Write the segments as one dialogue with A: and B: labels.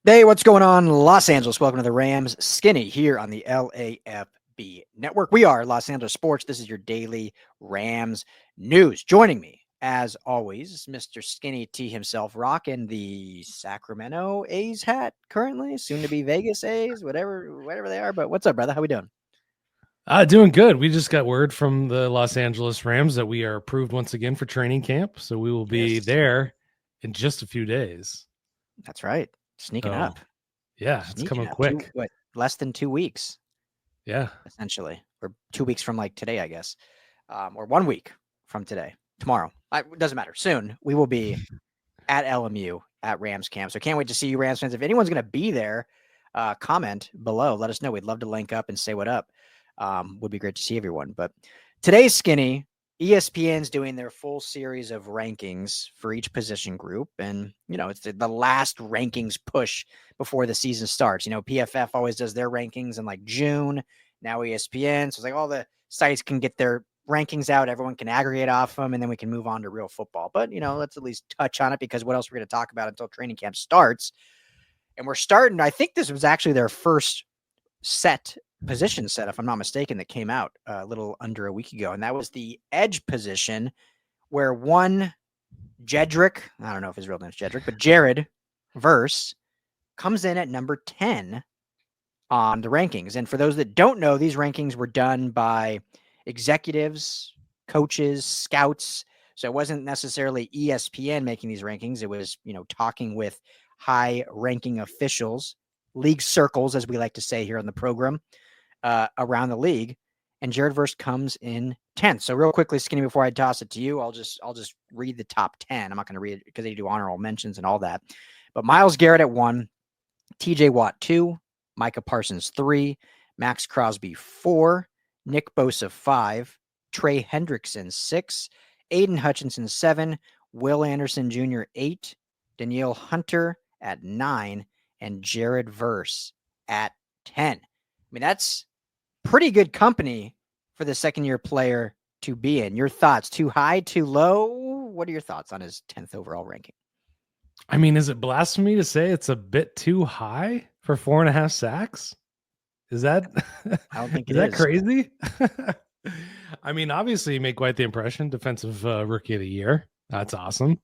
A: Hey, what's going on, Los Angeles? Welcome to the Rams Skinny here on the LAFB network. We are Los Angeles Sports. This is your daily Rams news. Joining me, as always, Mr. Skinny T himself, rocking the Sacramento A's hat currently, soon to be Vegas A's, whatever they are. But what's up, brother? How we doing?
B: Doing good. We just got word from the Los Angeles Rams that we are approved once again for training camp. So we will be there in just a few days.
A: That's right. Sneaking up.
B: Yeah, it's coming quick.
A: Less than 2 weeks.
B: Yeah.
A: Essentially. Or 2 weeks from like today, I guess. Or 1 week from today. Tomorrow. It doesn't matter. Soon we will be at LMU at Rams camp. So can't wait to see you, Rams fans. If anyone's going to be there, comment below. Let us know. We'd love to link up and say what up. Would be great to see everyone. But today's Skinny, ESPN's doing their full series of rankings for each position group. And, it's the last rankings push before the season starts. PFF always does their rankings in like June. Now ESPN. So it's like all the sites can get their rankings out. Everyone can aggregate off them, and then we can move on to real football. But, let's at least touch on it, because what else we're going to talk about until training camp starts. And we're starting, I think this was actually their first position set, if I'm not mistaken, that came out a little under a week ago. And that was the edge position, where one Jedrick, I don't know if his real name is Jedrick, but Jared Verse comes in at number 10 on the rankings. And for those that don't know, these rankings were done by executives, coaches, scouts. So it wasn't necessarily ESPN making these rankings. It was, talking with high ranking officials, league circles, as we like to say here on the program, around the league. And Jared Verse comes in 10th. So real quickly, Skinny, before I toss it to you, I'll just read the top 10. I'm not going to read it because they do honorable mentions and all that. But Myles Garrett at 1, TJ Watt 2, Micah Parsons 3, Max Crosby 4, Nick Bosa 5, Trey Hendrickson 6, Aiden Hutchinson 7, Will Anderson Jr. 8, Danielle Hunter at 9, and Jared Verse at 10. I mean, that's pretty good company for the second-year player to be in. Your thoughts? Too high, too low? What are your thoughts on his 10th overall ranking?
B: I mean, is it blasphemy to say it's a bit too high for 4.5 sacks? Is that?
A: I don't think
B: is that crazy? I mean, obviously, you make quite the impression. Defensive rookie of the year. That's awesome.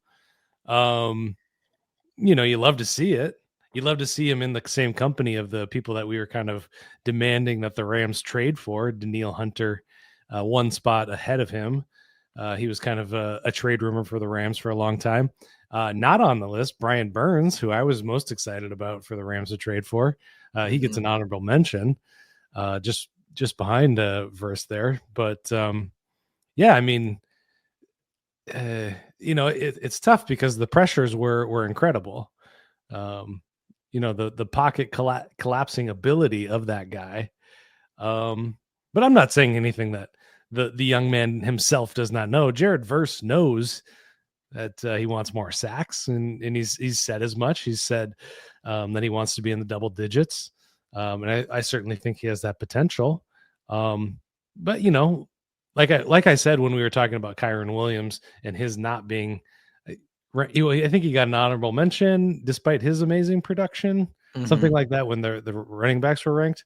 B: You love to see it. You'd love to see him in the same company of the people that we were kind of demanding that the Rams trade for. Danielle Hunter, one spot ahead of him. He was kind of a trade rumor for the Rams for a long time. Not on the list, Brian Burns, who I was most excited about for the Rams to trade for. He gets an honorable mention, just behind Verse there. But yeah, I mean, it's tough because the pressures were incredible. The pocket collapsing ability of that guy. But I'm not saying anything that the young man himself does not know. Jared Verse knows that he wants more sacks, and he's said as much. He's said that he wants to be in the double digits. And I certainly think he has that potential. But like I said, when we were talking about Kyren Williams and his not being, I think he got an honorable mention despite his amazing production, something like that, when the running backs were ranked.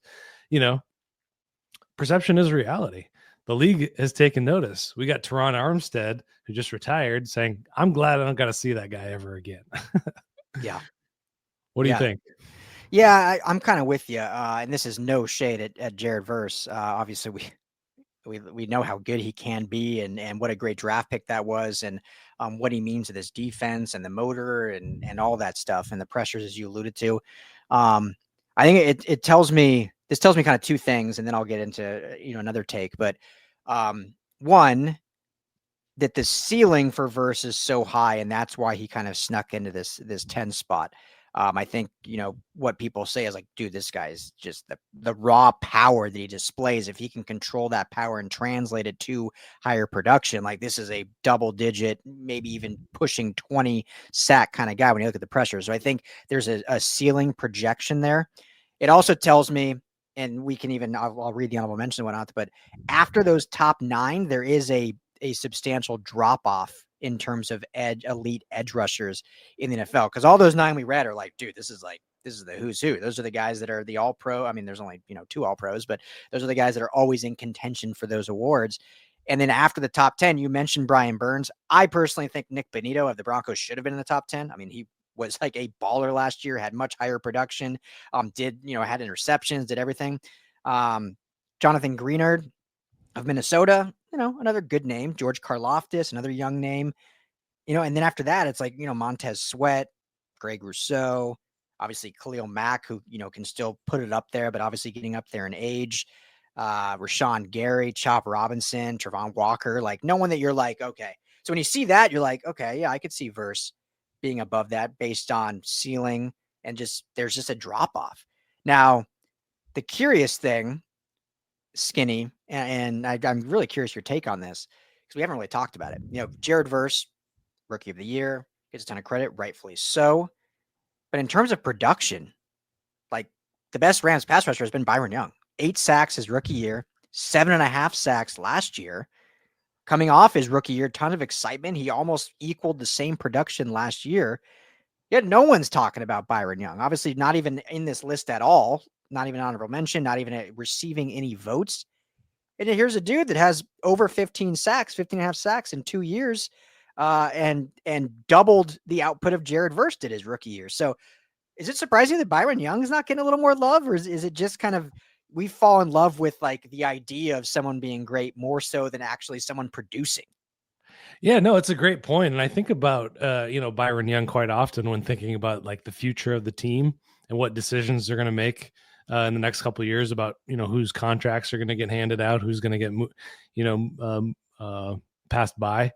B: Perception is reality. The league has taken notice. We got Teron Armstead, who just retired, saying, I'm glad I don't got to see that guy ever again.
A: Yeah.
B: What do you think?
A: Yeah, I'm kind of with you. And this is no shade at Jared Verse. Obviously, we know how good he can be, and what a great draft pick that was, and what he means to this defense and the motor and all that stuff, and the pressures, as you alluded to. I think this tells me kind of two things, and then I'll get into another take. But one, that the ceiling for Verse is so high, and that's why he kind of snuck into this 10 spot. I think, what people say is like, dude, this guy is just the raw power that he displays. If he can control that power and translate it to higher production, like this is a double digit, maybe even pushing 20 sack kind of guy when you look at the pressure. So I think there's a ceiling projection there. It also tells me, and we can even, I'll read the honorable mention and whatnot, but after those top 9, there is a substantial drop off in terms of elite edge rushers in the NFL. Because all those 9 we read are like, dude, this is this is the who's who. Those are the guys that are the all pro. I mean, there's only, 2 all pros, but those are the guys that are always in contention for those awards. And then after the top 10, you mentioned Brian Burns. I personally think Nick Bonito of the Broncos should have been in the top 10. I mean, he was like a baller last year, had much higher production, had interceptions, did everything. Jonathan Greenard of Minnesota, another good name. George Karlaftis, another young name. And then after that, it's like, Montez Sweat, Greg Rousseau, obviously Khalil Mack, who, can still put it up there, but obviously getting up there in age. Rashawn Gary, Chop Robinson, Trevon Walker, like no one that you're like, okay. So when you see that, you're like, okay, yeah, I could see Verse being above that based on ceiling and there's just a drop off. Now, the curious thing, Skinny, and I'm really curious your take on this because we haven't really talked about it. Jared Verse, Rookie of the Year, gets a ton of credit, rightfully so. But in terms of production, like the best Rams pass rusher has been Byron Young. 8 sacks his rookie year, 7.5 sacks last year. Coming off his rookie year, ton of excitement. He almost equaled the same production last year. Yet no one's talking about Byron Young. Obviously, not even in this list at all. Not even honorable mention, not even receiving any votes. And here's a dude that has over 15 and a half sacks in 2 years, and doubled the output of Jared Verse did his rookie year. So is it surprising that Byron Young is not getting a little more love, or is it just kind of we fall in love with like the idea of someone being great more so than actually someone producing?
B: Yeah, no, it's a great point. And I think about, Byron Young quite often when thinking about like the future of the team and what decisions they're going to make in the next couple of years about, whose contracts are going to get handed out, who's going to get, passed by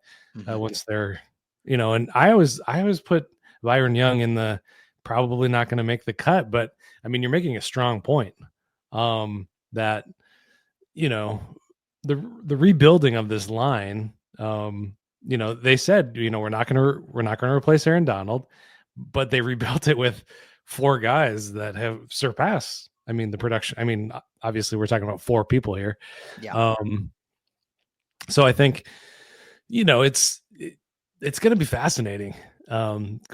B: once they're, and I always put Byron Young in the probably not going to make the cut. But I mean, you're making a strong point that, the rebuilding of this line, they said, we're not going to replace Aaron Donald, but they rebuilt it with 4 guys that have surpassed, the production. I mean, obviously we're talking about 4 people here.
A: Yeah.
B: So I think, it's going to be fascinating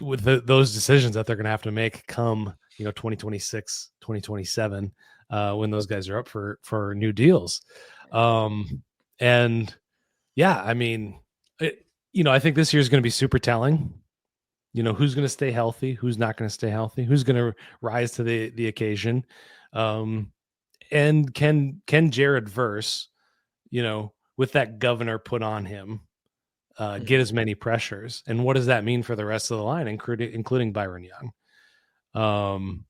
B: with those decisions that they're going to have to make come, 2026, 2027, when those guys are up for new deals. And yeah, I mean, I think this year is going to be super telling. Who's going to stay healthy, who's not going to stay healthy, who's going to rise to the occasion. And can Jared Verse, with that governor put on him, get as many pressures? And what does that mean for the rest of the line, including Byron Young?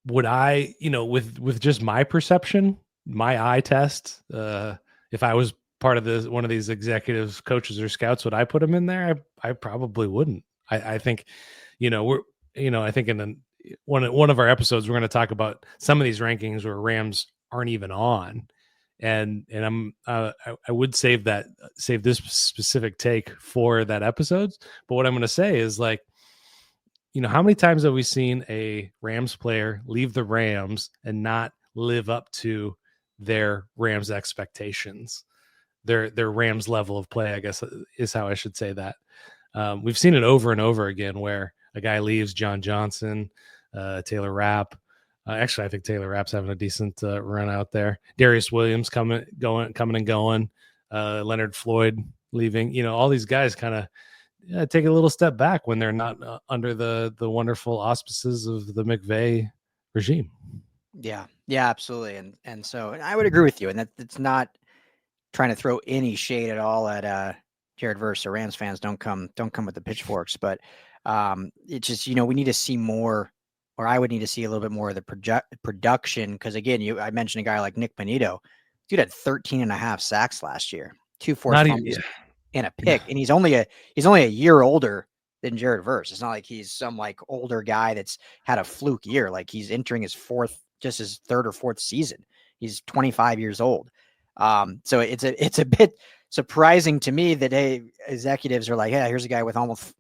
B: Would I, with just my perception, my eye test, if I was part of one of these executives, coaches, or scouts, would I put him in there? I probably wouldn't. I think, I think in one of our episodes, we're going to talk about some of these rankings where Rams aren't even on. And I would save this specific take for that episode. But what I'm going to say is like, how many times have we seen a Rams player leave the Rams and not live up to their Rams expectations, their Rams level of play, I guess is how I should say that. We've seen it over and over again where a guy leaves, John Johnson, Taylor Rapp. Actually, I think Taylor Rapp's having a decent run out there. Darius Williams coming and going. Leonard Floyd leaving. All these guys kind of take a little step back when they're not under the wonderful auspices of the McVay regime.
A: Yeah, absolutely. And so I would agree with you. And that it's not trying to throw any shade at all at Jared Verse or Rams fans. Don't come with the pitchforks. But it's just, we need to see more, or I would need to see a little bit more of the production. Because again, I mentioned a guy like Nick Bonito. Dude had 13 and a half sacks last year, 2 forced fumbles and a pick. And he's only a year older than Jared Verse. It's not like he's some like older guy that's had a fluke year. Like he's entering his 3rd or 4th season. He's 25 years old. So it's a bit surprising to me that executives are like, yeah, here's a guy with almost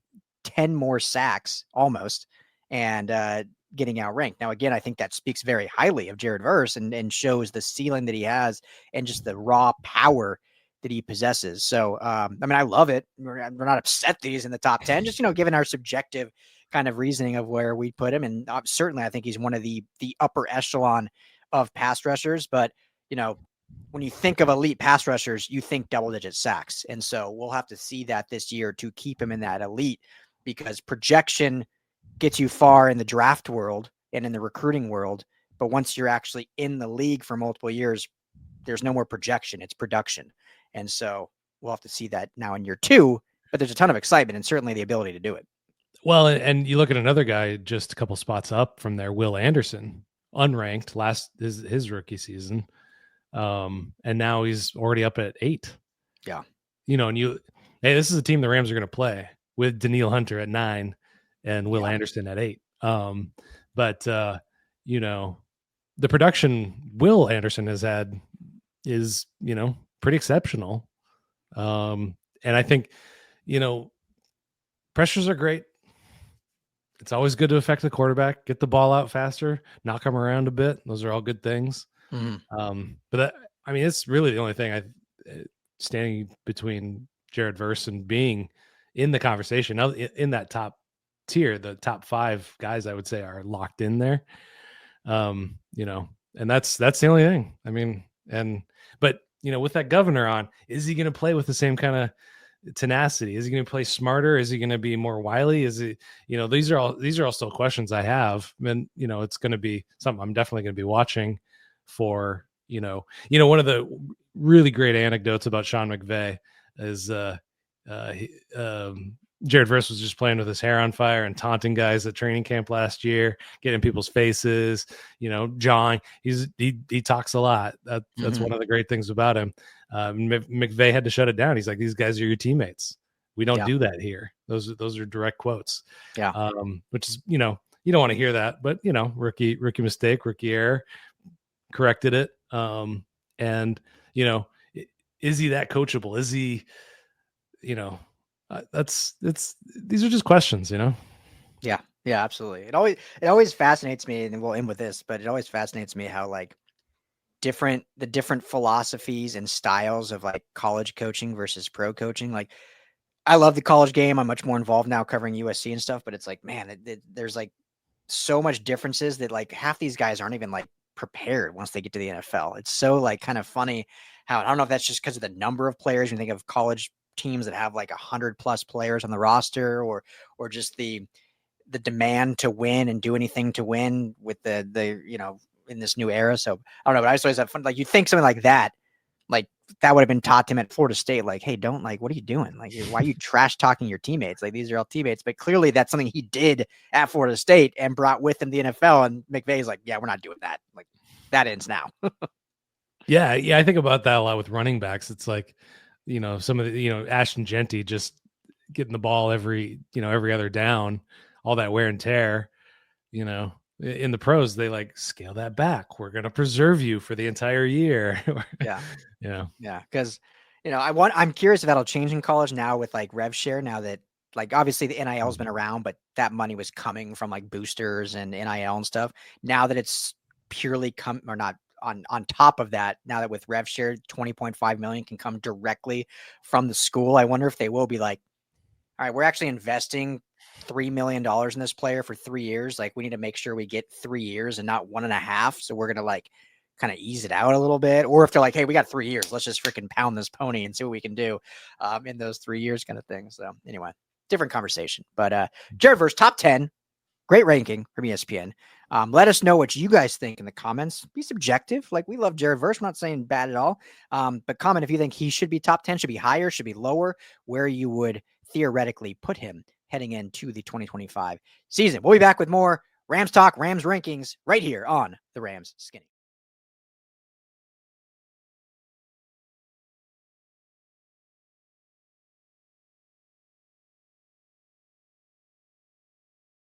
A: 10 more sacks almost, and getting outranked. Now, again, I think that speaks very highly of Jared Verse and shows the ceiling that he has and just the raw power that he possesses. So, I mean, I love it. We're not upset that he's in the top 10, just, given our subjective kind of reasoning of where we put him. And certainly I think he's one of the upper echelon of pass rushers. But, when you think of elite pass rushers, you think double-digit sacks. And so we'll have to see that this year to keep him in that elite, because projection gets you far in the draft world and in the recruiting world. But once you're actually in the league for multiple years, there's no more projection, it's production. And so we'll have to see that now in year 2, but there's a ton of excitement and certainly the ability to do it.
B: Well, and you look at another guy just a couple spots up from there, Will Anderson, unranked his rookie season. And now he's already up at 8.
A: Yeah.
B: Hey, this is a team the Rams are going to play with Daniil Hunter at 9 and Will Anderson at 8. But the production Will Anderson has had is, pretty exceptional. And I think, pressures are great. It's always good to affect the quarterback, get the ball out faster, knock him around a bit. Those are all good things.
A: Mm-hmm.
B: But it's really the only thing standing between Jared Verse and being in the conversation in that top tier. The top 5 guys I would say are locked in there. And that's the only thing. But with that governor on, is he going to play with the same kind of tenacity? Is he going to play smarter? Is he going to be more wily? Is he, these are all still questions I have. And, it's going to be something I'm definitely going to be watching for. One of the really great anecdotes about Sean McVay is Jared Verse was just playing with his hair on fire and taunting guys at training camp last year, getting in people's faces, jawing. He talks a lot. That's one of the great things about him. McVay had to shut it down. He's like, these guys are your teammates. We don't do that here. Those are direct quotes.
A: Yeah.
B: Which is, you don't want to hear that, but rookie mistake, rookie error, corrected it. And is he that coachable? Is he, these are just questions,
A: Yeah, absolutely. It always fascinates me, and we'll end with this, but it always fascinates me how the different philosophies and styles of college coaching versus pro coaching. I love the college game. I'm much more involved now covering USC and stuff, but it's man, there's so much differences that half these guys aren't even prepared once they get to the NFL. It's so kind of funny how, I don't know if that's just because of the number of players. You think of college teams that have 100+ players on the roster, or just the demand to win and do anything to win with the in this new era. So I don't know, but I just always have fun. You think something like that would have been taught to him at Florida State. Hey, don't what are you doing? Why are you trash talking your teammates? These are all teammates. But clearly that's something he did at Florida State and brought with him the NFL. And McVay's yeah, we're not doing that. That ends now.
B: Yeah. I think about that a lot with running backs. It's some of the, Ashton Genty just getting the ball every other down, all that wear and tear, in the pros, they scale that back. We're going to preserve you for the entire year.
A: Yeah. Cause I'm curious if that'll change in college now with rev share, now that obviously the NIL has been around, but that money was coming from boosters and NIL and stuff. Now that it's purely on top of that, now that with rev share, 20.5 million can come directly from the school. I wonder if they will be all right, we're actually investing $3 million in this player for 3 years. We need to make sure we get 3 years and not 1.5. So we're going to kind of ease it out a little bit. Or if they're hey, we got 3 years, let's just freaking pound this pony and see what we can do in those 3 years kind of thing. So anyway, different conversation. But Jared Verse, top 10, great ranking from ESPN. Let us know what you guys think in the comments. Be subjective. We love Jared Verse. We're not saying bad at all. But comment if you think he should be top 10, should be higher, should be lower, where you would theoretically put him heading into the 2025 season. We'll be back with more Rams talk, Rams rankings right here on the Rams Skinny.